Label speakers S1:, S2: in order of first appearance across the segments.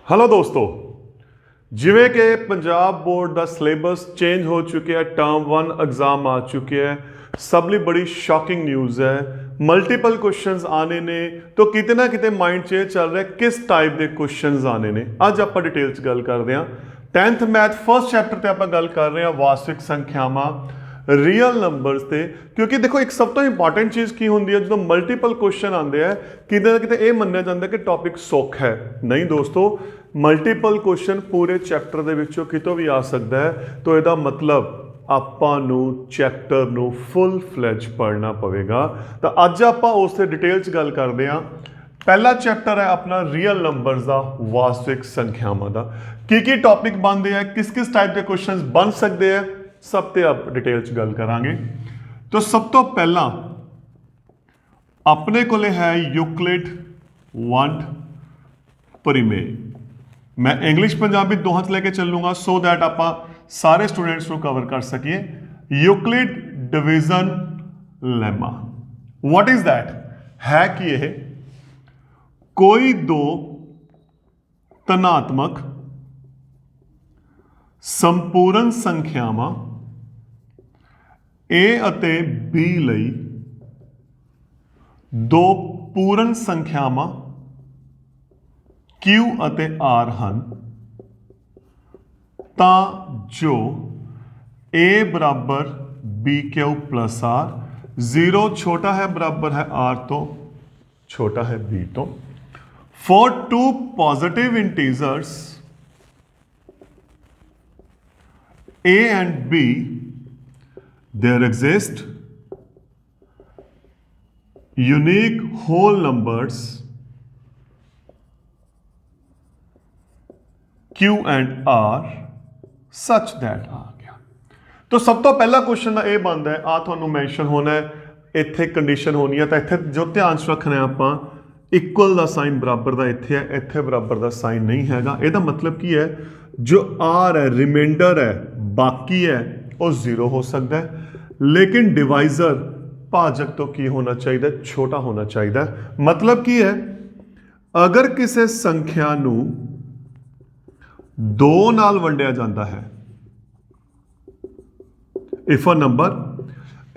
S1: Hello दोस्तों, जिमें कि पंजाब बोर्ड का सिलेबस चेंज हो चुके हैं, टर्म 1 एग्जाम आ चुके हैं। सबली बड़ी शॉकिंग न्यूज़ है, मल्टीपल क्वेश्चंस आने ने तो किते ना किते माइंड च चल रहा है किस टाइप के क्वेश्चंस आने ने। अज आप डिटेल च गल करते हैं 10th मैथ फर्स्ट चैप्टर ते आप गल कर रहे हैं वास्तविक संख्यावां ਰੀਅਲ ਨੰਬਰਸ ਤੇ। ਕਿਉਂਕਿ ਦੇਖੋ ਇੱਕ ਸਭ ਤੋਂ ਇੰਪੋਰਟੈਂਟ ਚੀਜ਼ ਕੀ ਹੁੰਦੀ ਹੈ, ਜਦੋਂ ਮਲਟੀਪਲ ਕੁਐਸਚਨ ਆਉਂਦੇ ਆ ਕਿਤੇ ਨਾ ਕਿਤੇ ਇਹ ਮੰਨਿਆ ਜਾਂਦਾ ਕਿ ਟੌਪਿਕ ਸੌਖਾ ਹੈ। ਨਹੀਂ ਦੋਸਤੋ, ਮਲਟੀਪਲ ਕੁਐਸਚਨ ਪੂਰੇ ਚੈਪਟਰ ਦੇ ਵਿੱਚੋਂ ਕਿਤੋਂ ਵੀ ਆ ਸਕਦਾ ਹੈ। ਤਾਂ ਇਹਦਾ ਮਤਲਬ ਆਪਾਂ ਨੂੰ ਚੈਪਟਰ ਨੂੰ ਫੁੱਲ ਫਲੈਜ ਪੜ੍ਹਨਾ ਪਵੇਗਾ। ਤਾਂ ਅੱਜ ਆਪਾਂ ਉਸ ਤੇ ਡਿਟੇਲ 'ਚ ਗੱਲ ਕਰਦੇ ਹਾਂ। ਪਹਿਲਾ ਚੈਪਟਰ ਹੈ ਆਪਣਾ ਰੀਅਲ ਨੰਬਰਸ ਦਾ, ਵਾਸਤਵਿਕ ਸੰਖਿਆਵਾਂ ਦਾ। ਕੀ ਟੌਪਿਕ ਬਣਦੇ ਆ, ਕਿਸ टाइप के क्वेश्चन बन सकते हैं, सब ते आप डिटेल च गल करांगे। तो सब तो पहला अपने को है यूक्लिड वंड परिमेय। मैं इंग्लिश पंजाबी दोहां च लेके चलूंगा सो दैट आप सारे स्टूडेंट्स को कवर कर सकिए। Euclid division lemma, what is that, है कि यह कोई दो धनात्मक संपूर्ण संख्यावां ए ਅਤੇ B ਲਈ दो पूर्ण संख्यावां Q ਅਤੇ R ਹਨ ਤਾਂ जो A बराबर BQ प्लस R, 0 छोटा है बराबर है R तो, छोटा है B तो। For two positive integers A and B there exist unique whole numbers Q and R such that आ गया। तो सब तो पहला क्वेश्चन ये बनता है, आ तुहानू मैंशन होना है, इत्थे कंडीशन होनी है। तो इत्थे जो ध्यान च रखना है आपां, इक्वल का साइन बराबर का इत्थे है, इत्थे बराबर का साइन नहीं हैगा। ਇਹਦਾ मतलब की है, जो R है रिमाइंडर है बाकी है वो 0 हो सकता है, लेकिन डिवाइजर भाजक तो की होना चाहिए, छोटा होना चाहिए। मतलब की है, अगर किसी संख्या नू 2 नाल वंडिया जाता है, if a number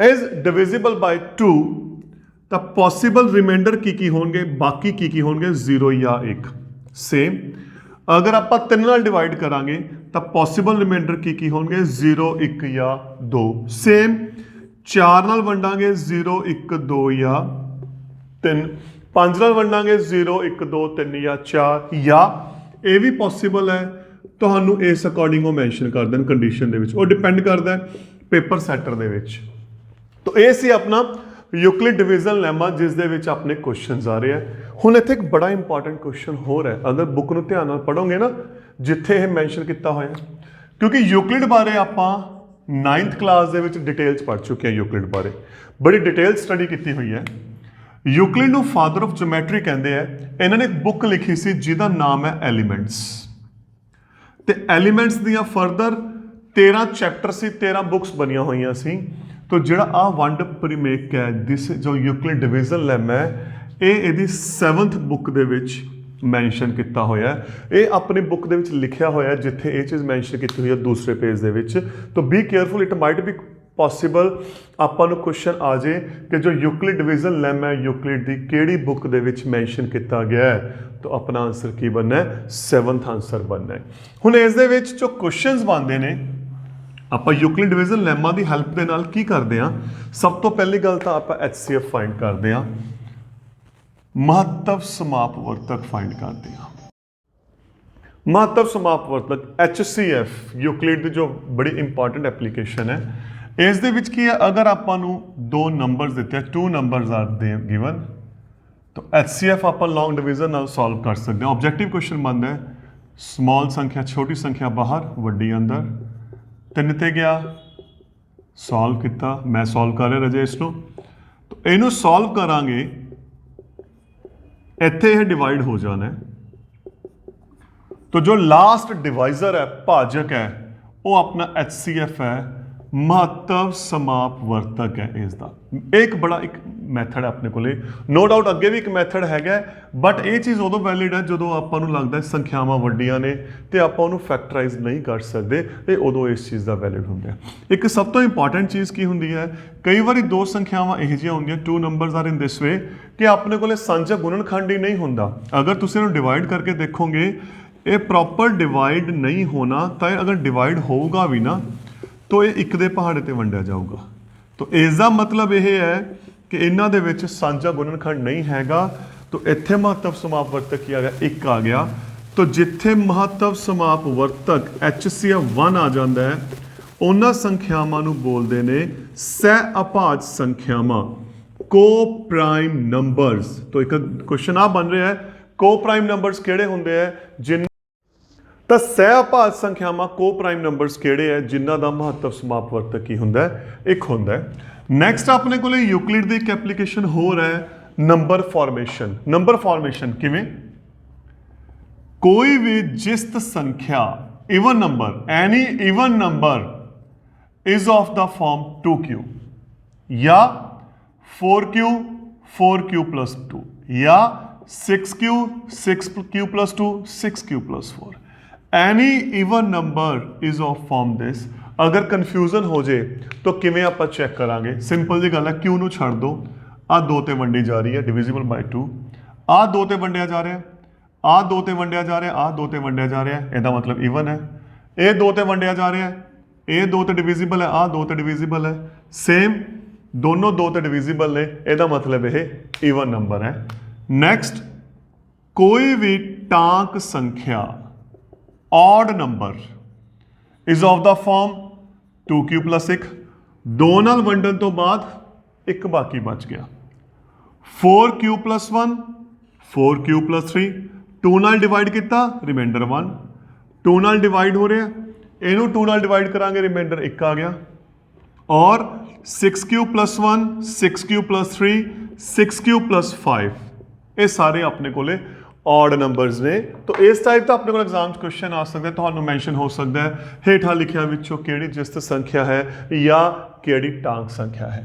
S1: is divisible by 2, तो पॉसिबल रिमाइंडर की होंगे, बाकी की होंगे 0 या 1। सेम अगर आप 3 नाल डिवाइड करांगे तो पॉसिबल रिमाइंडर की होंगे 0 1 या 2। सेम 4 नाल वंडांगे 0 1 2 या 3, 5 नाल वंडांगे 0 1 2 3 या 4, या ये भी पॉसिबल है तुहानू इस अकॉर्डिंग वो मैंशन कर देन कंडीशन दे विच, वो डिपेंड करता है पेपर सैटर दे विच। तो ये सी अपना यूक्लिड डिवीजन लैमा जिस दे विच अपने क्वेश्चन आ रहे हैं। हुण इत्थे एक बड़ा इंपॉर्टेंट क्वेश्चन होर है, अगर बुक नूं ध्यान नाल पढ़ोगे ना जिथे यह मैंशन किया होया, क्योंकि यूक्लिड बारे आपां 9th क्लास दे विच डिटेल च पढ़ चुके हैं। यूक्लिड बारे बड़ी डिटेल स्टडी की हुई है। यूक्लिड नूं फादर ऑफ ज्योमैट्री कहते हैं। इन्होंने एक बुक लिखी सी जिहदा नाम है एलीमेंट्स, ते एलीमेंट्स दियां फर्दर 13 चैप्टर सी, 13 बुक्स बनिया हुई सी। तो जिहड़ा आ वंड परिमेक है, दिस जो यूक्लिड डिवीजन लैमा है, ये 7th बुक दे विच मैंशन किया होया है। ये अपनी बुक दे विच लिखिया होया, जिथे ये चीज़ मैंशन की हुई है दूसरे पेज दे विच। तो be careful, it might be possible आपां नूं क्वेश्चन आ जाए कि जो यूक्लिड डिवीजन लैम है यूक्लिड की किहड़ी बुक दे विच मैंशन किया गया है, तो अपना आंसर की बनना है, 7th आंसर बनना है। हुण इस दे विच जो क्वेश्चन बनते हैं, ਆਪਾਂ यूक्लिड डिवीजन लैमा की हैल्प के नाल की करते हैं। सब तो पहली गल तो आप HCF फाइंड करते हैं, महत्व समापवर्तक फाइंड करते हैं। महत्व समापवर्तक HCF यूक्लिड की जो बड़ी इंपॉर्टेंट एप्लीकेशन है। इस दे विच की है, अगर आपां नूं 2 नंबर्स दिते हैं, 2 नंबर्स आर गिवन, तो HCF आप लॉन्ग डिवीजन नाल सॉल्व कर सकते हैं। ऑब्जेक्टिव क्वेश्चन बनता है, स्मॉल संख्या छोटी संख्या बाहर, वड्डी अंदर, 3 ते गया, सॉल्व किया, मैं सॉल्व कर रहा रजे इसनों। तो इनू सॉल्व करांगे, इत्थे यह डिवाइड हो जाना है। तो जो लास्ट डिवाइजर है, भाजक है, वो अपना HCF है महत्व समापवर्तक है इसका। एक बड़ा एक मैथड है अपने को, नो डाउट अगे भी एक मैथड है, बट ये चीज़ उदों वैलिड है जो आपको लगता है संख्यावां वड्डियां ने तो आप फैक्टराइज नहीं कर सकते, ये उदों इस चीज़ का वैलिड होंगे। एक सब तो इंपॉर्टेंट चीज़ की होंगी है, कई बार दो संख्यावां यह जिहियां होंदियां, two numbers are in this way कि अपने को सांझा गुणनखंड ही नहीं होंदा। अगर तुसीं इहनूं डिवाइड करके देखोगे ये प्रॉपर डिवाइड नहीं होना, तो अगर डिवाइड होगा भी ना तो ये एक दे पहाड़े ते वंडिया जाऊगा। तो इसका मतलब यह है कि इन्हां दे विच सांझा गुणनखंड नहीं हैगा, तो इत्थे महत्व समापवर्तक की आ गया, एक आ गया। तो जिथे महत्व समापवर्तक HCF1 आ जाता है, उन्हां संख्यावां नूं बोलदे ने सह अभाज संख्यावां, को प्राइम नंबर्स। तो एक क्वेश्चन आ बन रहा है, को प्राइम नंबर्स किहड़े हुंदे हैं जिन तो सह अभाज संख्यावां को प्राइम नंबर्स किहड़े है जिन्हां दा महत्व समापवर्तक की हुंदा है, एक हुंदा है। नैक्सट अपने को यूक्लिड दी एक एप्लीकेशन हो रहा है, नंबर फॉर्मेशन। नंबर फॉर्मेशन किवें, कोई भी जिस्त संख्या even number, any even number is of the form 2q या 4q प्लस 2 या 6q plus 2 6q plus 4, any even number is of form this. अगर कन्फ्यूजन हो जाए तो किवें आपां चैक करांगे, सिंपल जी गल है, क्यू नूं छड्ड दो, आ 2 ते वंडी जा रही है डिविजिबल बाय 2, आ 2 ते वंडिया जा रहा है, आ 2 ते वंडिया जा रहा है, आ 2 ते वंडिया जा रहा है, इसका मतलब इवन है। ये 2 ते वंडिया जा रहा है, ये 2 ते डिविजिबल है, आ 2 ते डिविजिबल है, सेम दोनों 2 ते डिविजिबल ने, इसका मतलब यह इवन नंबर है। नैक्सट, कोई भी टांक संख्या odd number is of the form 2q plus 1, 2 नाल वंडन तो बाद एक बाकी बच गया, 4q प्लस 1 4q प्लस 3, 2 नाल डिवाइड किया रिमाइंडर 1, 2 नाल डिवाइड हो रहा है, इनू 2 नाल डिवाइड करांगे रिमाइंडर 1 आ गया, और 6q plus 1 6q plus 3 6q plus 5, ये सारे अपने को ऑड नंबर्स ने। तो इस टाइप का अपने को एग्जाम क्वेश्चन आ सकता है, तो मैंशन हो सकता है हेठा लिखिया विचों केड़ी जिस्त संख्या है या केड़ी टांक संख्या है।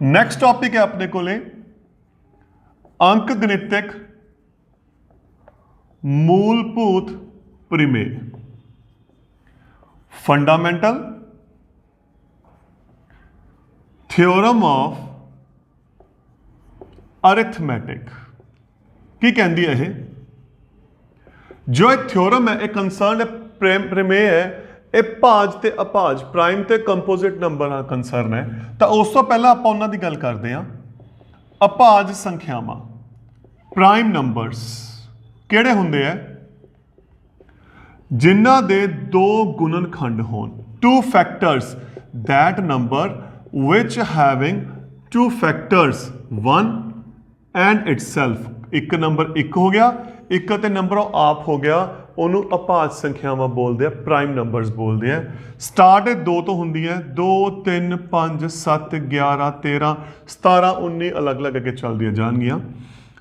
S1: नैक्सट टॉपिक है अपने को अंक गणितिक मूलभूत प्रमेय, फंडामेंटल थ्योरम ऑफ अरिथमेटिक। की कहती है यह जो एक थ्योरम है, एक कंसर्न है, प्रमेय है, ये भाज ते अभाज प्राइम ते कंपोजिट नंबर का कंसर्न है। तो उस तो पहला आप उन्हां दी गल करते हैं, अभाज संख्यावां प्राइम नंबर्स किहड़े हुंदे है जिन्हां दे दो गुणनखंड होण, two factors, that number which having two factors 1 and itself, एक नंबर एक हो गया, एक ते नंबर आप हो गया, उन्होंने अभाज संख्यावां बोलते हैं, प्राइम नंबर्स बोलते हैं। स्टार्ट 2 तो होंदी है, 2 3 5 7 11 13 17 19 अलग अलग अगे चलदियां जाणगियां।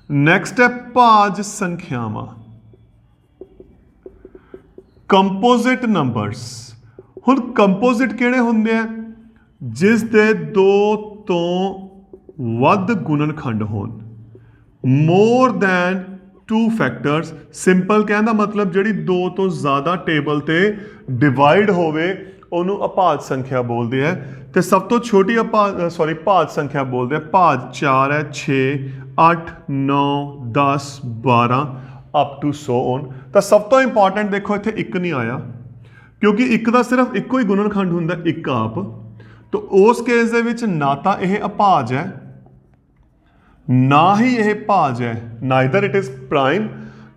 S1: नैक्सट है भाज संख्यावां कंपोजिट नंबर्स। हुण कंपोजिट किहड़े हुंदे हैं जिस दे 2 तो वध गुणनखंड होण, मोर दैन 2 फैक्टर्स। सिंपल कहने का मतलब जिहड़ी 2 तो ज़्यादा टेबल ते डिवाइड होवे उन्होंने अभाज संख्या बोलते हैं। तो सब तो छोटी भाज संख्या बोलते हैं, भाज 4 है, 6 8 9 10 12 अप टू 100 ऑन। तो सब तो इंपॉर्टेंट देखो इत्थे एक नहीं आया, क्योंकि एक का सिर्फ एको ही गुणनखंड हुंदा, एक आप। तो उस केस दे विच ना तो यह अभाज है ना ही यह भाज है, neither it is prime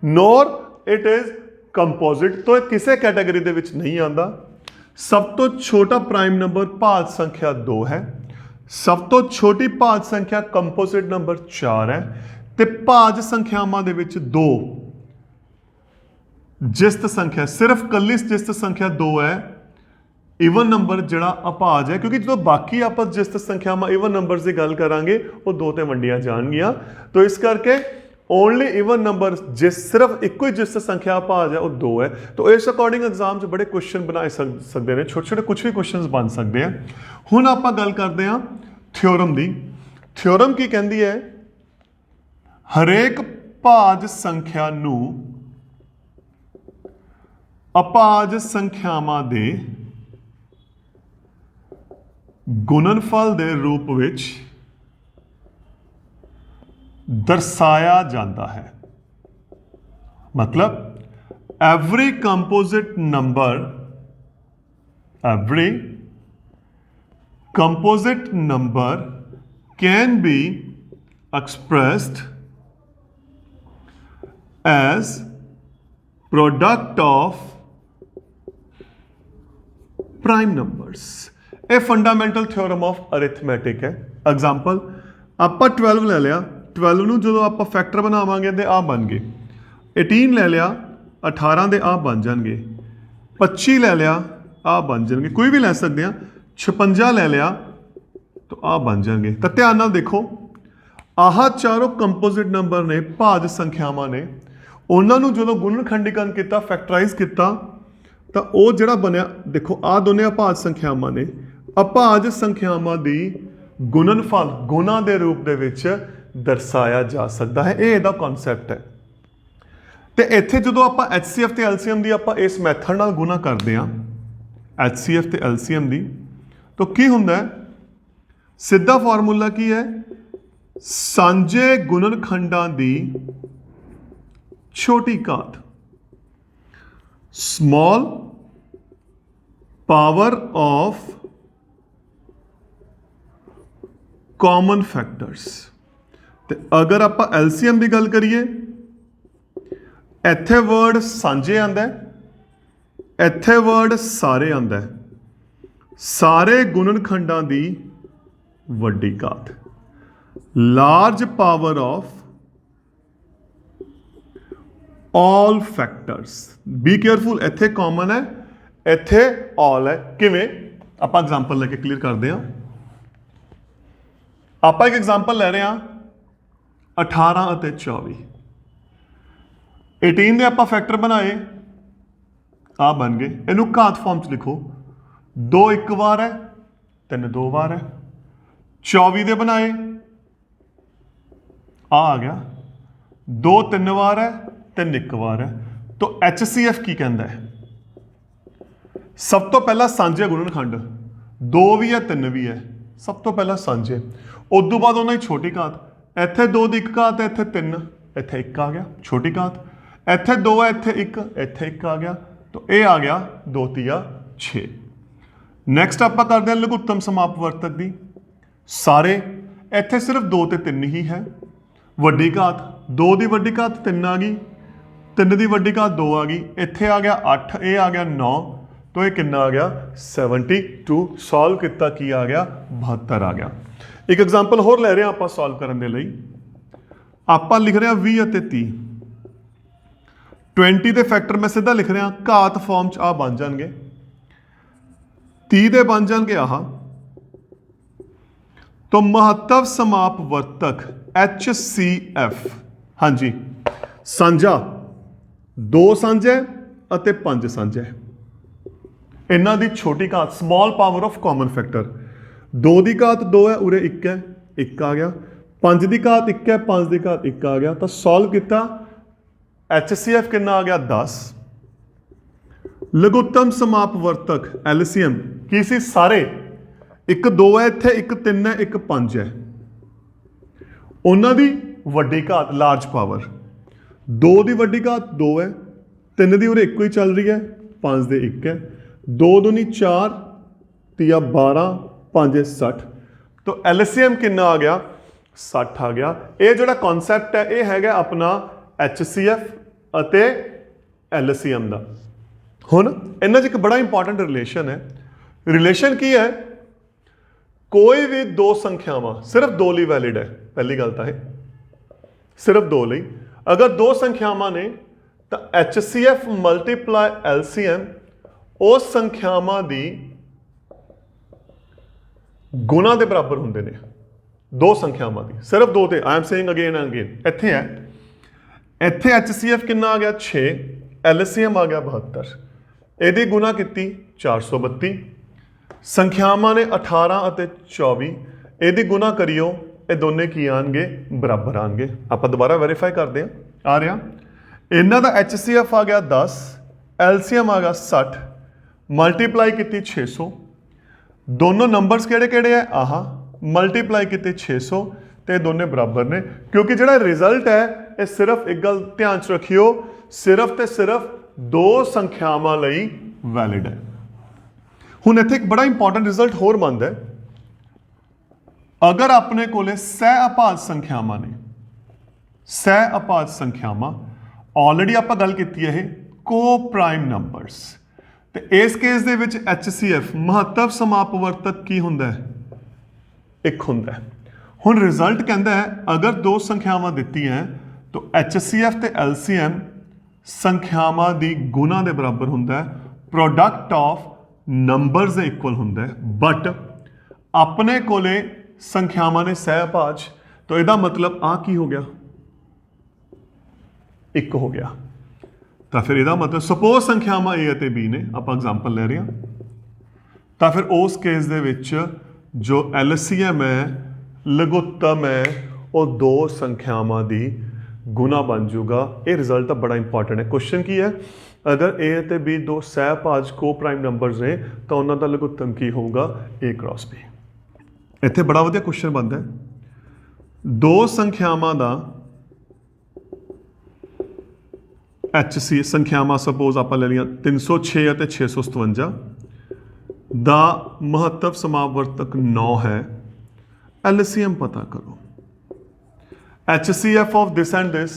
S1: nor it is composite, तो किसी कैटेगरी दे विच नहीं आता। सब तो छोटा प्राइम नंबर भाज संख्या 2 है, सब तो छोटी भाज संख्या कंपोजिट नंबर 4 है, ते भाज संख्यावां दे विच 2 जिस्त संख्या, सिर्फ कल्ली जिस्त संख्या 2 है, इवन नंबर जिहड़ा अभाज है, क्योंकि जो बाकी आप जिस्त संख्यावां इवन नंबर्स की गल करांगे वो 2 ते वंडियां जाणगियां। तो इस करके ओनली इवन नंबर जिस सिर्फ एक ही जिस संख्या भाज है वो 2 है। तो इस अकॉर्डिंग एग्जाम च बड़े क्वेश्चन बनाए सकते हैं, छोटे छोटे कुछ भी क्वेश्चन बन सकते हैं। हुण आपां गल करते हैं थ्योरम की। थ्योरम की कहती है, हरेक भाज संख्या नू अभाज संख्यावां दे गुणनफल दे रूप विच दर्शाया जाता है। मतलब every composite number can be expressed as product of prime numbers. ये फंडामेंटल थ्योरम ऑफ अरिथमैटिक है। एग्जाम्पल आप 12 ले लिया, 12 ਨੂੰ ਜਦੋਂ ਆਪਾਂ ਫੈਕਟਰ ਬਣਾਵਾਂਗੇ ਤੇ ਆ ਬਣ ਗਏ। 18 ਲੈ ਲਿਆ, 18 ਦੇ ਆ ਬਣ ਜਾਣਗੇ। 25 ਲੈ ਲਿਆ, ਆ ਬਣ ਜਾਣਗੇ। ਕੋਈ ਵੀ ਲੈ ਸਕਦੇ ਆ। 56 ਲੈ ਲਿਆ ਤਾਂ ਆ ਬਣ ਜਾਣਗੇ। ਤਾਂ ਧਿਆਨ ਨਾਲ ਦੇਖੋ, ਆਹ ਚਾਰੋਂ ਕੰਪੋਜ਼ਿਟ ਨੰਬਰ ਨੇ, ਭਾਜ ਸੰਖਿਆਵਾਂ ਨੇ। ਉਹਨਾਂ ਨੂੰ ਜਦੋਂ ਗੁਣਨਖੰਡੀਕਰਨ ਕੀਤਾ, ਫੈਕਟਰਾਈਜ਼ ਕੀਤਾ, ਤਾਂ ਉਹ ਜਿਹੜਾ ਬਣਿਆ, ਦੇਖੋ ਆ ਦੋਨੇ ਅਭਾਜ ਸੰਖਿਆਵਾਂ ਨੇ। ਅਭਾਜ ਸੰਖਿਆਵਾਂ ਦੀ ਗੁਣਨਫਲ ਗੁਣਾ ਦੇ ਰੂਪ ਦੇ ਵਿੱਚ ਦਰਸਾਇਆ ਜਾ ਸਕਦਾ ਹੈ। ਇਹ ਇਹਦਾ ਕਨਸੈਪਟ ਹੈ। ਤੇ ਇੱਥੇ ਜਦੋਂ ਆਪਾਂ HCF ਤੇ LCM ਦੀ ਆਪਾਂ ਇਸ ਮੈਥਡ ਨਾਲ ਗੁਣਾ ਕਰਦੇ ਹਾਂ, HCF ਤੇ LCM ਦੀ, ਤਾਂ ਕੀ ਹੁੰਦਾ ਹੈ? ਸਿੱਧਾ ਫਾਰਮੂਲਾ ਕੀ ਹੈ? ਸਾਂਝੇ ਗੁਣਨਖੰਡਾਂ ਦੀ ਛੋਟੀ ਘਾਤ, small power of common factors। ਤੇ ਅਗਰ ਆਪਾਂ LCM ਦੀ ਗੱਲ ਕਰੀਏ, ਇੱਥੇ ਵਰਡ ਸਾਂਝੇ ਆਂਦਾ, ਇੱਥੇ ਵਰਡ ਸਾਰੇ ਆਂਦਾ। ਸਾਰੇ ਗੁਣਨਖੰਡਾਂ ਦੀ ਵੱਡੀ ਘਾਤ, large power of all factors। Be careful, ਇੱਥੇ ਕਾਮਨ ਹੈ, ਇੱਥੇ all ਹੈ। ਕਿਵੇਂ? ਆਪਾਂ ਐਗਜ਼ਾਮਪਲ ਲੈ ਕੇ ਕਲੀਅਰ ਕਰਦੇ ਹਾਂ। ਆਪਾਂ ਇੱਕ ਐਗਜ਼ਾਮਪਲ ਲੈ ਰਹੇ ਹਾਂ 18 ਅਤੇ 24। 18 ਦੇ ਆਪਾਂ ਫੈਕਟਰ ਬਣਾਏ, ਆ ਬਣ ਗਏ। ਇਹਨੂੰ ਘਾਤ ਫਾਰਮ 'ਚ ਲਿਖੋ। 2 ਇੱਕ ਵਾਰ ਹੈ, 3 ਦੋ ਵਾਰ ਹੈ। 24 ਦੇ ਬਣਾਏ, ਆ ਗਿਆ। 2 3 ਵਾਰ ਹੈ, 3 ਇੱਕ ਵਾਰ ਹੈ। तो HCF ਕੀ ਕਹਿੰਦਾ ਹੈ? ਸਭ ਤੋਂ ਪਹਿਲਾਂ ਸਾਂਝੇ ਗੁਣਨਖੰਡ, 2 ਵੀ ਹੈ 3 ਵੀ ਹੈ। ਸਭ ਤੋਂ ਪਹਿਲਾਂ ਸਾਂਝੇ, ਉਸ ਤੋਂ ਬਾਅਦ ਉਹਨਾਂ ਦੀ ਛੋਟੀ ਘਾਤ। ਇੱਥੇ 2 ਦੀ ਇੱਕ ਘਾਤ ਹੈ, ਇੱਥੇ 3, ਇੱਥੇ 1 ਆ ਗਿਆ ਛੋਟੀ ਘਾਤ। ਇੱਥੇ 2 ਹੈ, ਇੱਥੇ 1, ਇੱਥੇ 1 ਆ ਗਿਆ। ਤਾਂ ਇਹ ਆ ਗਿਆ 2 ਤੀਆ 6। ਨੈਕਸਟ ਆਪਾਂ ਕਰਦੇ ਹਾਂ ਲਘੁੱਤਮ ਸਮਾਪਵਰਤਕ ਦੀ। ਸਾਰੇ ਇੱਥੇ ਸਿਰਫ 2 ਤੇ 3 ਹੀ ਹੈ। ਵੱਡੀ ਘਾਤ, 2 ਦੀ ਵੱਡੀ ਘਾਤ 3 ਆ ਗਈ, 3 ਦੀ ਵੱਡੀ ਘਾਤ 2 ਆ ਗਈ। ਇੱਥੇ ਆ ਗਿਆ 8, ਇਹ ਆ ਗਿਆ 9। ਤਾਂ ਇਹ ਕਿੰਨਾ ਆ ਗਿਆ? 72। ਸੋਲਵ ਕੀਤਾ, ਕੀ ਆ ਗਿਆ? 72 ਆ ਗਿਆ। ਇੱਕ ਐਗਜ਼ਾਮਪਲ ਹੋਰ ਲੈ ਰਹੇ ਹਾਂ ਆਪਾਂ ਸੋਲਵ ਕਰਨ ਦੇ ਲਈ। ਆਪਾਂ ਲਿਖ ਰਹੇ ਹਾਂ 20 ਅਤੇ 30। 20 ਦੇ ਫੈਕਟਰ ਮੈਂ ਸਿੱਧਾ ਲਿਖ ਰਿਹਾ, ਘਾਤ ਫਾਰਮ 'ਚ ਆ ਬਣ ਜਾਣਗੇ। 30 ਦੇ ਬਣ ਜਾਣਗੇ ਆਹ। ਤਾਂ ਮਹੱਤਵ ਸਮਾਪਵਰਤਕ HCF, ਹਾਂਜੀ, ਸਾਂਝਾ 2 ਸਾਂਝੇ ਅਤੇ 5 ਸਾਂਝੇ। ਇਹਨਾਂ ਦੀ ਛੋਟੀ ਘਾਤ, small power of common factor. 2 ਦੀ ਘਾਤ 2 ਹੈ, ਉਰੇ 1 ਹੈ, 1 ਆ ਗਿਆ। 5 ਦੀ ਘਾਤ 1 ਹੈ, 5 ਦੀ ਘਾਤ 1 ਆ ਗਿਆ। ਤਾਂ ਸੋਲਵ ਕੀਤਾ, HCF ਕਿੰਨਾ ਆ ਗਿਆ? 10। ਲਘੁੱਤਮ ਸਮਾਪਵਰਤਕ LCM ਕੀ ਸੀ? ਸਾਰੇ 1 2 ਹੈ, ਇੱਥੇ 1 3 ਹੈ, 1 5 ਹੈ। ਉਹਨਾਂ ਦੀ ਵੱਡੀ ਘਾਤ, ਲਾਰਜ ਪਾਵਰ। 2 ਦੀ ਵੱਡੀ ਘਾਤ 2 ਹੈ, 3 ਦੀ ਉਰੇ ਇੱਕੋ ਹੀ ਚੱਲ ਰਹੀ ਹੈ, 5 ਦੇ 1 ਹੈ। 2 दूनी 4, ਤੀਆ 12, 5 60। ਤਾਂ LCM ਕਿੰਨਾ ਆ ਗਿਆ? 60 ਆ ਗਿਆ। ਇਹ ਜਿਹੜਾ ਕਨਸੈਪਟ ਹੈ ਇਹ ਹੈਗਾ ਆਪਣਾ HCF ਅਤੇ LCM ਦਾ। ਹੁਣ ਇਹਨਾਂ 'ਚ ਇੱਕ ਬੜਾ ਇੰਪੋਰਟੈਂਟ ਰਿਲੇਸ਼ਨ ਹੈ। ਰਿਲੇਸ਼ਨ ਕੀ ਹੈ? ਕੋਈ ਵੀ 2 ਸੰਖਿਆਵਾਂ ਸਿਰਫ 2 ਲਈ ਵੈਲਿਡ ਹੈ। ਪਹਿਲੀ ਗੱਲ ਤਾਂ ਇਹ ਸਿਰਫ 2 ਲਈ। ਅਗਰ 2 ਸੰਖਿਆਵਾਂ ਨੇ ਤਾਂ HCF ਮਲਟੀਪਲਾਈ LCM ਉਸ ਸੰਖਿਆਵਾਂ ਦੀ ਗੁਣਾ ਦੇ ਬਰਾਬਰ ਹੁੰਦੇ ਨੇ। 2 ਸੰਖਿਆਵਾਂ ਦੀ, ਸਿਰਫ 2 ਤੇ। I am saying again and again. ਇੱਥੇ ਹੈ ਇੱਥੇ HCF ਕਿੰਨਾ ਆ ਗਿਆ 6, LCM ਆ ਗਿਆ 72, ਇਹਦੀ ਗੁਣਾ ਕੀਤੀ 432, ਸੰਖਿਆਵਾਂ ਨੇ 18 ਅਤੇ 24, ਇਹਦੀ ਗੁਣਾ ਕਰਿਓ, ਇਹ ਦੋਨੇ ਕੀ ਆਣਗੇ ਬਰਾਬਰ ਆਣਗੇ। ਆਪਾਂ ਦੁਬਾਰਾ ਵੈਰੀਫਾਈ ਕਰਦੇ ਆ ਰਿਹਾ, ਇਹਨਾਂ ਦਾ HCF ਆ ਗਿਆ 10, LCM ਆ ਗਿਆ 60, ਮਲਟੀਪਲਾਈ ਕੀਤੀ 600, ਦੋਨੋਂ ਨੰਬਰਸ ਕਿਹੜੇ ਕਿਹੜੇ ਹੈ ਆਹ, ਮਲਟੀਪਲਾਈ ਕੀਤੇ 600 ਤੇ ਦੋਨੇ ਬਰਾਬਰ ਨੇ, ਕਿਉਂਕਿ ਜਿਹੜਾ ਰਿਜ਼ਲਟ ਹੈ ਇਹ ਸਿਰਫ ਇੱਕ ਗੱਲ ਧਿਆਨ ਚ ਰੱਖਿਓ, ਸਿਰਫ ਤੇ ਸਿਰਫ ਦੋ ਸੰਖਿਆਵਾਂ ਲਈ ਵੈਲਿਡ ਹੈ। ਹੁਣ ਇੱਥੇ ਇੱਕ ਬੜਾ ਇੰਪੋਰਟੈਂਟ ਰਿਜ਼ਲਟ ਹੋਰ ਬਣਦਾ ਹੈ, ਅਗਰ ਆਪਣੇ ਕੋਲੇ ਸਹਿ ਅਭਾਜ ਸੰਖਿਆਵਾਂ ਨੇ, ਸਹਿ ਅਭਾਜ ਸੰਖਿਆਵਾਂ ਆਲਰੇਡੀ ਆਪਾਂ ਗੱਲ ਕੀਤੀ ਹੈ ਇਹ ਕੋ ਪ੍ਰਾਈਮ ਨੰਬਰਸ, ਤੇ ਇਸ ਕੇਸ ਦੇ ਵਿੱਚ HCF ਮਹੱਤਵ ਸਮਾਪਵਰਤਕ ਕੀ ਹੁੰਦਾ ਹੈ, ਇੱਕ ਹੁੰਦਾ ਹੈ। ਹੁਣ ਰਿਜ਼ਲਟ ਕਹਿੰਦਾ ਹੈ ਅਗਰ ਦੋ ਸੰਖਿਆਵਾਂ ਦਿੱਤੀਆਂ ਤਾਂ HCF ਤੇ LCM ਸੰਖਿਆਵਾਂ ਦੀ ਗੁਣਾ ਦੇ ਬਰਾਬਰ ਹੁੰਦਾ ਹੈ, ਪ੍ਰੋਡਕਟ ਆਫ ਨੰਬਰਸ ਦੇ ਇਕੁਅਲ ਹੁੰਦਾ ਹੈ, ਬਟ ਆਪਣੇ ਕੋਲੇ ਸੰਖਿਆਵਾਂ ਨੇ ਸਹਿ ਅਭਾਜ, ਤਾਂ ਇਹਦਾ ਮਤਲਬ ਆ ਕੀ ਹੋ ਗਿਆ, ਇੱਕ ਹੋ ਗਿਆ। ਤਾਂ ਫਿਰ ਇਹਦਾ ਮਤਲਬ ਸਪੋਜ਼ ਸੰਖਿਆਵਾਂ A ਅਤੇ B ਨੇ, ਆਪਾਂ ਐਗਜ਼ਾਮਪਲ ਲੈ ਰਹੇ ਹਾਂ, ਤਾਂ ਫਿਰ ਉਸ ਕੇਸ ਦੇ ਵਿੱਚ ਜੋ LCM ਹੈ, ਲਘੁੱਤਮ ਹੈ, ਉਹ ਦੋ ਸੰਖਿਆਵਾਂ ਦੀ ਗੁਣਾ ਬਣ ਜਾਊਗਾ। ਇਹ ਰਿਜ਼ਲਟ ਤਾਂ ਬੜਾ ਇੰਪੋਰਟੈਂਟ ਹੈ। ਕੁਐਸਚਨ ਕੀ ਹੈ, ਅਗਰ A ਅਤੇ B ਦੋ ਸਹਿ ਅਭਾਜ ਕੋ ਪ੍ਰਾਈਮ ਨੰਬਰਸ ਨੇ ਤਾਂ ਉਹਨਾਂ ਦਾ ਲਘੁੱਤਮ ਕੀ ਹੋਊਗਾ, A क्रॉस B। ਇੱਥੇ ਬੜਾ ਵਧੀਆ ਕੁਐਸਚਨ ਬਣਦਾ ਹੈ, ਦੋ ਸੰਖਿਆਵਾਂ ਦਾ HC ਸੰਖਿਆਵਾਂ ਸਪੋਜ਼ ਆਪਾਂ ਲੈ ਲਈਆਂ 306 ਅਤੇ 657 ਦਾ ਮਹੱਤਵ ਸਮਾਪਵਰਤਕ 9 ਹੈ, LCM ਪਤਾ ਕਰੋ। HCF of this and this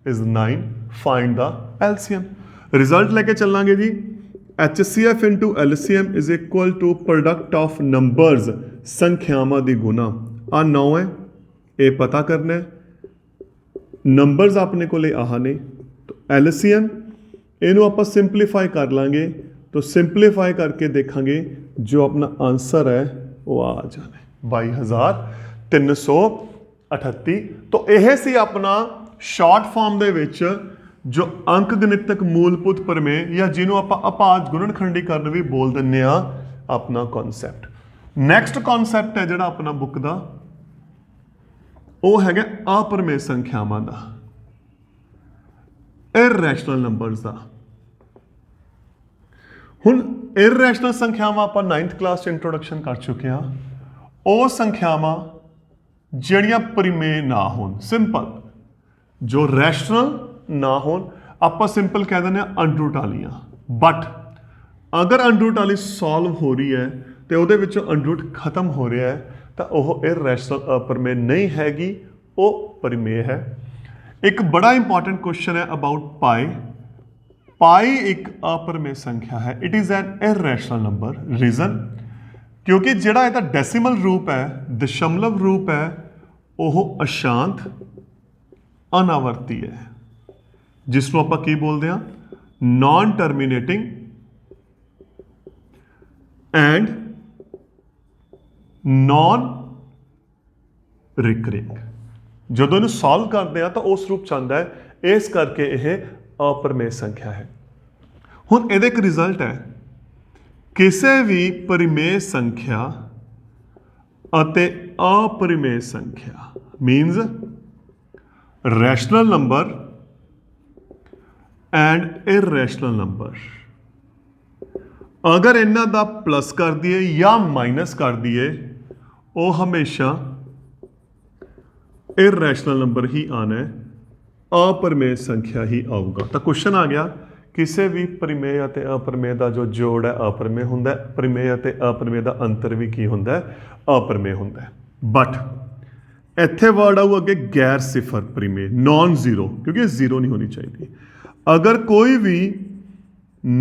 S1: is 9, find the LCM। Result ਲੈ ਕੇ ਚੱਲਾਂਗੇ ਜੀ, HCF into LCM is equal to product of numbers, ਸੰਖਿਆਵਾਂ ਦੀ ਗੁਣਾ। ਆ 9 ਹੈ, ਇਹ ਪਤਾ ਕਰਨਾ ਹੈ, ਨੰਬਰਸ ਆਪਣੇ ਕੋਲੇ ਆਹ ਨੇ, LCM ਇਹਨੂੰ ਆਪਾਂ ਸਿੰਪਲੀਫਾਈ ਕਰ ਲਾਂਗੇ, तो ਸਿੰਪਲੀਫਾਈ ਕਰਕੇ ਦੇਖਾਂਗੇ ਜੋ ਆਪਣਾ ਆਨਸਰ ਹੈ ਉਹ ਆ ਜਾਣਾ 22338। तो ਇਹ ਸੀ ਆਪਣਾ ਸ਼ਾਰਟ ਫਾਰਮ ਦੇ ਵਿੱਚ ਜੋ ਅੰਕ ਗਣਿਤਕ ਮੂਲਭੂਤ ਪ੍ਰਮੇਯ ਜਾਂ ਜਿਹਨੂੰ ਆਪਾਂ ਅਭਾਜ ਗੁਣਨਖੰਡੀਕਰਨ ਵੀ ਬੋਲ ਦਿੰਦੇ ਆ ਆਪਣਾ ਕਨਸੈਪਟ। ਨੈਕਸਟ ਕਨਸੈਪਟ ਹੈ ਜਿਹੜਾ ਆਪਣਾ ਬੁੱਕ ਦਾ, ਉਹ ਹੈਗਾ ਅਪਰਮੇਯ ਸੰਖਿਆਵਾਂ ਦਾ, ਇਰਰੈਸ਼ਨਲ ਨੰਬਰਸ ਦਾ। ਹੁਣ ਇਰਰੈਸ਼ਨਲ ਸੰਖਿਆਵਾਂ ਆਪਾਂ 9th ਕਲਾਸ 'ਚ ਇੰਟਰੋਡਕਸ਼ਨ ਕਰ ਚੁੱਕੇ ਹਾਂ, ਉਹ ਸੰਖਿਆਵਾਂ ਜਿਹੜੀਆਂ ਪਰਿਮੇਯ ਨਾ ਹੋਣ, ਸਿੰਪਲ ਜੋ ਰੈਸ਼ਨਲ ਨਾ ਹੋਣ, ਆਪਾਂ ਸਿੰਪਲ ਕਹਿ ਦਿੰਦੇ ਹਾਂ ਅੰਡਰਰੂਟ ਵਾਲੀਆਂ। ਬਟ ਅਗਰ ਅੰਡਰਰੂਟ ਵਾਲੀ ਸੋਲਵ ਹੋ ਰਹੀ ਹੈ ਤੇ ਉਹਦੇ ਵਿੱਚੋਂ ਅੰਡਰਰੂਟ ਖਤਮ ਹੋ ਰਿਹਾ ਹੈ ਤਾਂ ਉਹ ਇਰਰੈਸ਼ਨਲ ਅਪਰਿਮੇਯ ਨਹੀਂ ਹੈਗੀ, ਉਹ ਪਰਿਮੇਯ ਹੈ। ਇੱਕ ਬੜਾ ਇੰਪੋਰਟੈਂਟ ਕੁਐਸਚਨ ਹੈ ਅਬਾਊਟ ਪਾਈ। ਪਾਈ ਇੱਕ ਅਪਰਿਮੇਯ ਸੰਖਿਆ ਹੈ, it is an irrational number. Reason, ਕਿਉਂਕਿ ਜਿਹੜਾ ਇਹਦਾ ਡੈਸੀਮਲ ਰੂਪ ਹੈ, ਦਸ਼ਮਲਵ ਰੂਪ ਹੈ, ਉਹ ਅਸ਼ਾਂਤ ਅਨਾਵਰਤੀ ਹੈ, ਜਿਸ ਨੂੰ ਆਪਾਂ ਕੀ ਬੋਲਦੇ ਹਾਂ, ਨਾਨ ਟਰਮੀਨੇਟਿੰਗ ਐਂਡ ਨਾਨ ਰਿਕਰਿੰਗ। ਜਦੋਂ ਇਹਨੂੰ ਸੋਲਵ ਕਰਦੇ ਆ ਤਾਂ ਉਸ ਰੂਪ ਚ ਆਉਂਦਾ ਹੈ, ਇਸ ਕਰਕੇ ਇਹ ਅਪਰਿਮੇਯ ਸੰਖਿਆ ਹੈ। ਹੁਣ ਇਹਦੇ ਇੱਕ ਰਿਜ਼ਲਟ ਹੈ, ਕਿਸੇ ਵੀ ਪਰਿਮੇਯ ਸੰਖਿਆ ਅਤੇ ਅਪਰਿਮੇਯ ਸੰਖਿਆ means rational number and irrational number, ਅਗਰ ਇਹਨਾਂ ਦਾ ਪਲੱਸ ਕਰ ਦਈਏ ਜਾਂ ਮਾਈਨਸ ਕਰ ਦਈਏ, ਉਹ ਹਮੇਸ਼ਾ ਇਰਰੈਸ਼ਨਲ ਨੰਬਰ ਹੀ ਆਣਾ ਹੈ, ਅਪਰਿਮੇਯ ਸੰਖਿਆ ਹੀ ਆਊਗਾ। ਤਾਂ ਕੁਐਸਚਨ ਆ ਗਿਆ, ਕਿਸੇ ਵੀ ਪਰਿਮੇਯ ਅਤੇ ਅਪਰਿਮੇਯ ਦਾ ਜੋ ਜੋੜ ਹੈ ਅਪਰਿਮੇਯ ਹੁੰਦਾ ਹੈ, ਪਰਿਮੇਯ ਅਤੇ ਅਪਰਿਮੇਯ ਦਾ ਅੰਤਰ ਵੀ ਕੀ ਹੁੰਦਾ ਹੈ, ਅਪਰਿਮੇਯ ਹੁੰਦਾ ਹੈ। ਬਟ ਇੱਥੇ ਵਰਡ ਆਊ ਅੱਗੇ ਗੈਰ ਸਿਫਰ ਪਰਿਮੇਯ, ਨॉन ਜ਼ੀਰੋ, ਕਿਉਂਕਿ ਇਹ ਜ਼ੀਰੋ ਨਹੀਂ ਹੋਣੀ ਚਾਹੀਦੀ। ਅਗਰ ਕੋਈ ਵੀ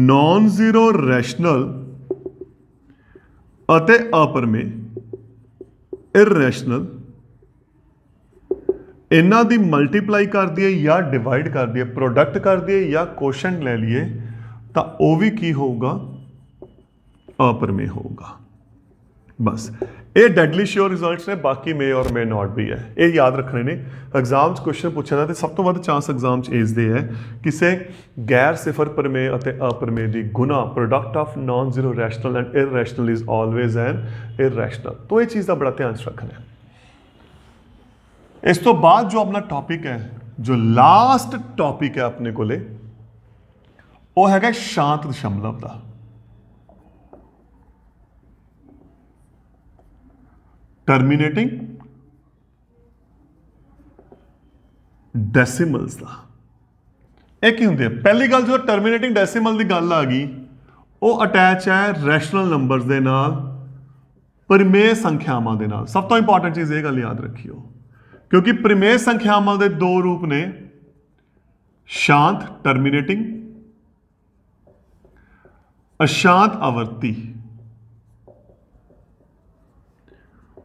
S1: ਨॉन ਜ਼ੀਰੋ ਰੈਸ਼ਨਲ ਅਤੇ ਅਪਰਿਮੇਯ ਇਰਰੈਸ਼ਨਲ ਇਹਨਾਂ ਦੀ ਮਲਟੀਪਲਾਈ ਕਰ ਦਈਏ ਜਾਂ ਡਿਵਾਈਡ ਕਰ ਦਈਏ, ਪ੍ਰੋਡਕਟ ਕਰ ਦਈਏ ਜਾਂ ਕੋਸ਼ੈਂਟ ਲੈ ਲਈਏ, ਤਾਂ ਉਹ ਵੀ ਕੀ ਹੋਊਗਾ, ਅਪਰਿਮੇਯ ਹੋਊਗਾ। ਬਸ ਇਹ ਡੈਡਲੀ ਸ਼ੋਰ ਰਿਜ਼ਲਟਸ ਨੇ, ਬਾਕੀ ਮੇ ਔਰ ਮੇ ਨਾਟ ਵੀ ਹੈ। ਇਹ ਯਾਦ ਰੱਖਣੇ ਨੇ। ਐਗਜ਼ਾਮ 'ਚ ਕੁਐਸਚਨ ਪੁੱਛਣ ਦਾ ਤੇ ਸਭ ਤੋਂ ਵੱਧ ਚਾਂਸ ਐਗਜ਼ਾਮ 'ਚ ਇਸ ਦੇ ਹੈ ਕਿਸੇ ਗੈਰ ਸਿਫਰ ਪ੍ਰਮੇय ਅਤੇ ਅਪਰਮੇय ਦੀ ਗੁਣਾ product of non zero rational and irrational is always an irrational. तो ਇਹ ਚੀਜ਼ ਦਾ ਬੜਾ ਧਿਆਨ ਰੱਖਣਾ ਹੈ। ਇਸ ਤੋਂ ਬਾਅਦ ਜੋ ਆਪਣਾ ਟੌਪਿਕ ਹੈ, ਜੋ ਲਾਸਟ ਟੌਪਿਕ ਹੈ ਆਪਣੇ ਕੋਲੇ, ਉਹ ਹੈਗਾ ਸ਼ਾਂਤ ਦਸ਼ਮਲਵ ਦਾ। ਟਰਮੀਨੇਟਿੰਗ ਡੈਸੀਮਲਸ ਦਾ। ਇਹ ਕੀ ਹੁੰਦੇ ਆ? ਪਹਿਲੀ ਗੱਲ, ਜਦੋਂ ਟਰਮੀਨੇਟਿੰਗ ਡੈਸੀਮਲ ਦੀ ਗੱਲ ਆ ਗਈ, ਉਹ ਅਟੈਚ ਹੈ ਰੈਸ਼ਨਲ ਨੰਬਰਸ ਦੇ ਨਾਲ, ਪਰਿਮੇय ਸੰਖਿਆਵਾਂ ਦੇ ਨਾਲ। ਸਭ ਤੋਂ ਇੰਪੋਰਟੈਂਟ ਚੀਜ਼ ਇਹ ਗੱਲ ਯਾਦ ਰੱਖਿਓ, ਕਿਉਂਕਿ ਪਰਿਮੇय ਸੰਖਿਆਵਾਂ ਦੇ ਦੋ ਰੂਪ ਨੇ, ਸ਼ਾਂਤ ਟਰਮੀਨੇਟਿੰਗ, ਅਸ਼ਾਂਤ ਆਵਰਤੀ।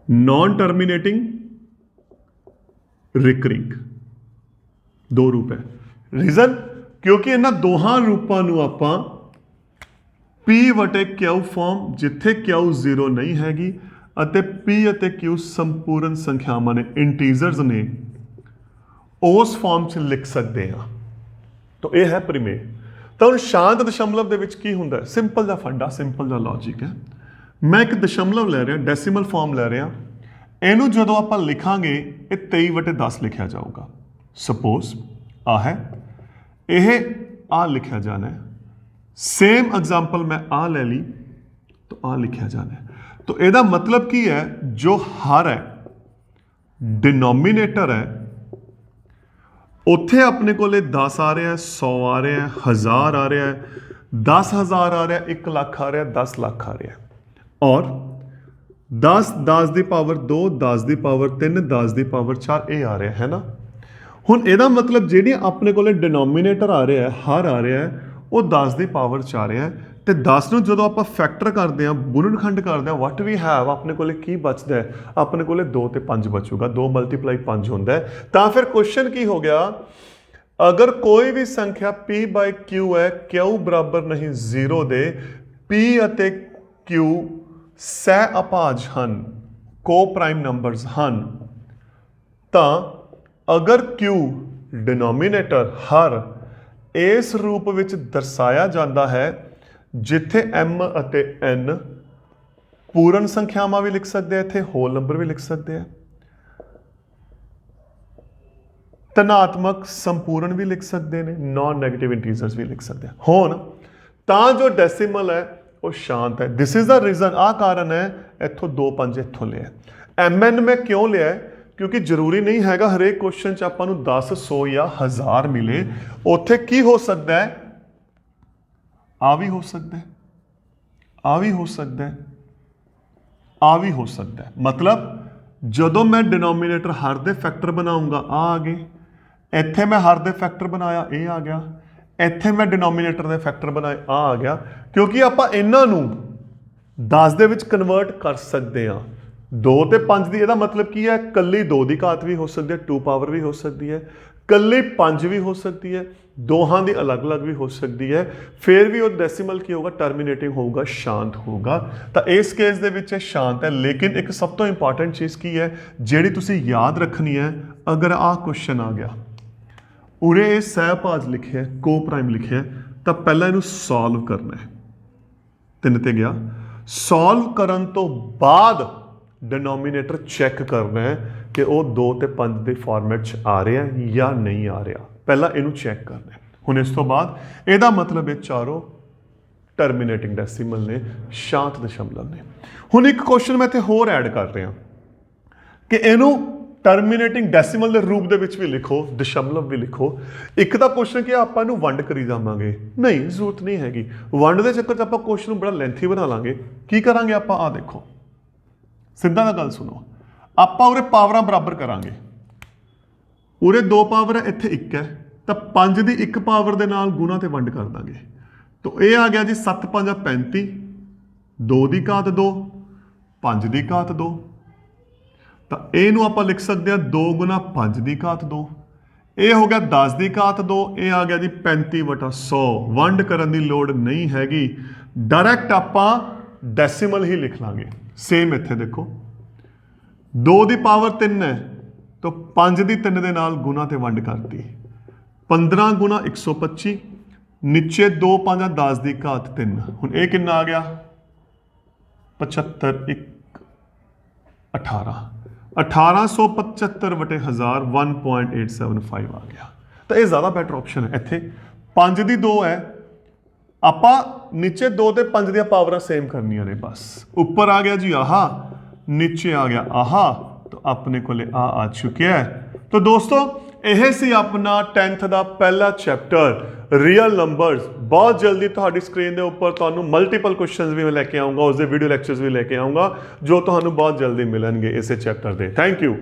S1: नॉन टर्मिनेटिंग रिकरिंग, दो रूप है। रीजन, क्योंकि इन्हां दोहां रूपां नूं आपां P वटे Q फॉर्म, जिथे Q जीरो नहीं हैगी अते P अते Q संपूर्ण संख्यावां ने, इंटीजर्स ने, उस फॉर्म च लिख सकते हैं। तो यह है परिमेय। तो हुण शांत दशमलव दे विच की हुंदा है? सिंपल दा फंडा, सिंपल दा लॉजिक है। मैं एक दशमलव लै रहा, डेसीमल फॉर्म लै रहा, ਇਹਨੂੰ ਜਦੋਂ ਆਪਾਂ ਲਿਖਾਂਗੇ ਇਹ 23/10 ਲਿਖਿਆ ਜਾਊਗਾ। ਸਪੋਜ਼ ਆ ਹੈ, ਇਹ ਆ ਲਿਖਿਆ ਜਾਣਾ ਹੈ। सेम एग्जाम्पल मैं आ ले ली तो आ लिखा जाना है। तो ਇਹਦਾ मतलब की है, जो हर है डिनोमीनेटर है, उत्थे अपने कोले 10 आ रहा है, 100 आ रहा है, 1000 आ रहा है, 10,000 आ रहा है, 1 लाख आ रहा है, 10 लाख आ रहा है, और 10 10 ਦੀ ਪਾਵਰ 2, 10 ਦੀ ਪਾਵਰ 3, 10 ਦੀ ਪਾਵਰ 4 ਇਹ ਆ ਰਿਹਾ ਹੈ ਨਾ। ਹੁਣ ਇਹਦਾ ਮਤਲਬ ਜਿਹੜੀਆਂ ਆਪਣੇ ਕੋਲੇ ਡਿਨੋਮੀਨੇਟਰ ਆ ਰਿਹਾ ਹੈ, ਹਰ ਆ ਰਿਹਾ ਹੈ, ਉਹ 10 ਦੀ ਪਾਵਰ 'ਚ ਆ ਰਿਹਾ ਹੈ, ਤੇ 10 ਨੂੰ ਜਦੋਂ ਆਪਾਂ ਫੈਕਟਰ ਕਰਦੇ ਹਾਂ, ਗੁਣਨਖੰਡ ਕਰਦੇ ਹਾਂ, ਵਟ ਵੀ ਹੈਵ, ਆਪਣੇ ਕੋਲੇ ਕੀ ਬਚਦਾ ਹੈ? ਆਪਣੇ ਕੋਲੇ 2 ਤੇ 5 ਬਚੂਗਾ। 2 × 5 ਹੁੰਦਾ ਹੈ। ਤਾਂ ਫਿਰ ਕੁਐਸਚਨ ਕੀ ਹੋ ਗਿਆ? ਅਗਰ ਕੋਈ ਵੀ ਸੰਖਿਆ P/Q ਹੈ, Q ਬਰਾਬਰ ਨਹੀਂ 0 ਦੇ, P ਅਤੇ Q ਸਹਿ ਅਭਾਜ ਹਨ, ਕੋ ਪ੍ਰਾਈਮ ਨੰਬਰਸ ਹਨ, ਤਾਂ ਅਗਰ Q ਡਿਨੋਮੀਨੇਟਰ ਹਰ ਇਸ ਰੂਪ ਵਿੱਚ ਦਰਸਾਇਆ ਜਾਂਦਾ ਹੈ, ਜਿੱਥੇ M ਅਤੇ N ਪੂਰਨ ਸੰਖਿਆਵਾਂ ਵੀ ਲਿਖ ਸਕਦੇ ਆ, ਇੱਥੇ ਹੋਲ ਨੰਬਰ ਵੀ ਲਿਖ ਸਕਦੇ ਆ, ਧਨਾਤਮਕ ਸੰਪੂਰਨ ਵੀ ਲਿਖ ਸਕਦੇ ਨੇ, ਨॉन ਨੈਗੇਟਿਵ ਇੰਟੀਜਰਸ ਵੀ ਲਿਖ ਸਕਦੇ ਆ। ਹੁਣ ਤਾਂ ਜੋ ਡੈਸੀਮਲ ਹੈ ਉਹ ਸ਼ਾਂਤ ਹੈ। ਦਿਸ ਇਜ਼ ਦਾ ਰੀਜ਼ਨ, ਆਹ ਕਾਰਨ ਹੈ ਇੱਥੋਂ 2 5 ਇੱਥੋਂ ਲਿਆ। MN ਮੈਂ ਕਿਉਂ ਲਿਆ? ਕਿਉਂਕਿ ਜ਼ਰੂਰੀ ਨਹੀਂ ਹੈਗਾ ਹਰੇਕ ਕੁਐਸਚਨ 'ਚ ਆਪਾਂ ਨੂੰ 10 100 ਜਾਂ 1000 ਮਿਲੇ। ਉੱਥੇ ਕੀ ਹੋ ਸਕਦਾ ਹੈ? ਆ ਵੀ ਹੋ ਸਕਦਾ ਹੈ, ਆ ਵੀ ਹੋ ਸਕਦਾ ਹੈ, ਆ ਵੀ ਹੋ ਸਕਦਾ ਹੈ। ਮਤਲਬ ਜਦੋਂ ਮੈਂ ਡਿਨੋਮੀਨੇਟਰ ਹਰ ਦੇ ਫੈਕਟਰ ਬਣਾਉਂਗਾ, ਆ ਗਏ, ਇੱਥੇ ਮੈਂ ਹਰ ਦੇ ਫੈਕਟਰ ਬਣਾਇਆ, ਇਹ ਆ ਗਿਆ, ਇੱਥੇ ਮੈਂ ਡਿਨੋਮੀਨੇਟਰ ਦੇ ਫੈਕਟਰ ਬਣਾਏ, ਆ ਗਿਆ, ਕਿਉਂਕਿ ਆਪਾਂ ਇਹਨਾਂ ਨੂੰ 10 ਦੇ ਵਿੱਚ ਕਨਵਰਟ ਕਰ ਸਕਦੇ ਹਾਂ। 2 ਤੇ 5 ਦੀ, ਇਹਦਾ ਮਤਲਬ ਕੀ ਹੈ? ਕੱਲੀ 2 ਦੀ ਘਾਤ ਵੀ ਹੋ ਸਕਦੀ ਹੈ, 2 ਪਾਵਰ ਵੀ ਹੋ ਸਕਦੀ ਹੈ, ਕੱਲੀ 5 ਵੀ ਹੋ ਸਕਦੀ ਹੈ, ਦੋਹਾਂ ਦੀ ਅਲੱਗ-ਅਲੱਗ ਵੀ ਹੋ ਸਕਦੀ ਹੈ। ਫਿਰ ਵੀ ਉਹ ਡੈਸੀਮਲ ਕੀ ਹੋਊਗਾ? ਟਰਮੀਨੇਟਿੰਗ ਹੋਊਗਾ, ਸ਼ਾਂਤ ਹੋਊਗਾ। ਤਾਂ ਇਸ ਕੇਸ ਦੇ ਵਿੱਚ ਇਹ ਸ਼ਾਂਤ ਹੈ। ਲੇਕਿਨ ਇੱਕ ਸਭ ਤੋਂ ਇੰਪੋਰਟੈਂਟ ਚੀਜ਼ ਕੀ ਹੈ ਜਿਹੜੀ ਤੁਸੀਂ ਯਾਦ ਰੱਖਣੀ ਹੈ? ਅਗਰ ਆਹ ਕੁਐਸਚਨ ਆ ਗਿਆ, ਉਰੇ ਇਹ ਸਹਿਭਾਜ ਲਿਖਿਆ, ਕੋ ਪ੍ਰਾਈਮ ਲਿਖਿਆ, ਤਾਂ ਪਹਿਲਾਂ ਇਹਨੂੰ ਸੋਲਵ ਕਰਨਾ ਹੈ। 3 ਤੇ ਗਿਆ, ਸੋਲਵ ਕਰਨ ਤੋਂ ਬਾਅਦ ਡਿਨੋਮੀਨੇਟਰ ਚੈੱਕ ਕਰਨਾ ਹੈ ਕਿ ਉਹ 2 ਤੇ 5 ਦੇ ਫਾਰਮੈਟ 'ਚ ਆ ਰਿਹਾ ਜਾਂ ਨਹੀਂ ਆ ਰਿਹਾ। ਪਹਿਲਾਂ ਇਹਨੂੰ ਚੈੱਕ ਕਰਨਾ ਹੈ। ਹੁਣ ਇਸ ਤੋਂ ਬਾਅਦ ਇਹਦਾ ਮਤਲਬ ਇਹ ਚਾਰੋਂ ਟਰਮੀਨੇਟਿੰਗ ਡੈਸੀਮਲ ਨੇ, ਸ਼ਾਂਤ ਦਸ਼ਮਲਵ ਨੇ। ਹੁਣ ਇੱਕ ਕੁਐਸਚਨ ਮੈਂ ਇੱਥੇ ਹੋਰ ਐਡ ਕਰ ਰਿਹਾ ਕਿ ਇਹਨੂੰ ਟਰਮੀਨੇਟਿੰਗ ਡੈਸੀਮਲ ਦੇ ਰੂਪ ਦੇ ਵਿੱਚ ਵੀ ਲਿਖੋ, ਦਸ਼ਮਲਵ ਵੀ ਲਿਖੋ। ਇੱਕ ਤਾਂ ਕੁਐਸਚਨ ਕਿ ਆਪਾਂ ਇਹਨੂੰ ਵੰਡ ਕਰੀ ਜਾਵਾਂਗੇ, ਨਹੀਂ, ਜ਼ਰੂਰਤ ਨਹੀਂ ਹੈਗੀ। ਵੰਡ ਦੇ ਚੱਕਰ 'ਚ ਆਪਾਂ ਕੁਐਸਚਨ ਨੂੰ ਬੜਾ ਲੈਂਥੀ ਬਣਾ ਲਾਂਗੇ। ਕੀ ਕਰਾਂਗੇ ਆਪਾਂ? ਆਹ ਦੇਖੋ, ਸਿੱਧਾ ਨਾ ਗੱਲ ਸੁਣੋ, ਆਪਾਂ ਉਰੇ ਪਾਵਰਾਂ ਬਰਾਬਰ ਕਰਾਂਗੇ। ਉਰੇ 2 ਪਾਵਰ ਹੈ, ਇੱਥੇ 1 ਹੈ, ਤਾਂ 5 ਦੀ 1 ਪਾਵਰ ਦੇ ਨਾਲ ਗੁਣਾ ਤੇ ਵੰਡ ਕਰ ਦਾਂਗੇ। ਤਾਂ ਇਹ ਆ ਗਿਆ ਜੀ 7 5 35, 2 ਦੀ ਘਾਤ 2, 5 ਦੀ ਘਾਤ 2। ਤਾਂ ਇਹਨੂੰ ਆਪਾਂ ਲਿਖ ਸਕਦੇ ਹਾਂ 2 × 5 ਦੀ ਘਾਤ 2। ਇਹ ਹੋ ਗਿਆ 10 ਦੀ ਘਾਤ 2। ਇਹ ਆ ਗਿਆ ਜੀ 35/100। ਵੰਡ ਕਰਨ ਦੀ ਲੋੜ ਨਹੀਂ ਹੈਗੀ, ਡਾਇਰੈਕਟ ਆਪਾਂ ਡੈਸੀਮਲ ਹੀ ਲਿਖ ਲਾਂਗੇ। ਸੇਮ ਇੱਥੇ ਦੇਖੋ, 2 ਦੀ ਪਾਵਰ 3 ਹੈ ਤਾਂ 5 ਦੀ 3 ਦੇ ਨਾਲ ਗੁਣਾ ਤੇ ਵੰਡ ਕਰਤੀ 15 ਗੁਣਾ 125 ਨੀਚੇ 2 5 10 ਦੀ ਘਾਤ 3 ਹੁਣ ਇਹ ਕਿੰਨਾ ਆ ਗਿਆ 75 1 18 1875 ਵਟੇ 1000 1.875 ਆ ਗਿਆ ਤਾਂ ਇਹ ਜ਼ਿਆਦਾ ਬੈਟਰ ਆਪਸ਼ਨ ਹੈ ਇੱਥੇ 5 ਦੀ 2 ਹੈ ਆਪਾਂ ਨੀਚੇ 2 ਤੇ 5 ਦੀਆਂ ਪਾਵਰਾਂ ਸੇਮ ਕਰਨੀਆਂ ਨੇ ਬਸ ਉੱਪਰ ਆ ਗਿਆ ਜੀ ਆਹਾ नीचे आ गया आहा तो अपने को आ चुके हैं तो दोस्तों यह सी अपना 10th का पहला चैप्टर रियल नंबर्स बहुत जल्दी ਤੁਹਾਡੀ ਸਕਰੀਨ ਦੇ ਉੱਪਰ ਤੁਹਾਨੂੰ ਮਲਟੀਪਲ ਕੁਐਸਚਨਸ ਵੀ ਮੈਂ ਲੈ ਕੇ ਆਉਂਗਾ ਉਸਦੇ ਵੀਡੀਓ ਲੈਕਚਰਸ ਵੀ ਲੈ ਕੇ ਆਉਂਗਾ ਜੋ ਤੁਹਾਨੂੰ ਬਹੁਤ ਜਲਦੀ ਮਿਲਣਗੇ ਇਸੇ ਚੈਪਟਰ ਦੇ ਥੈਂਕ ਯੂ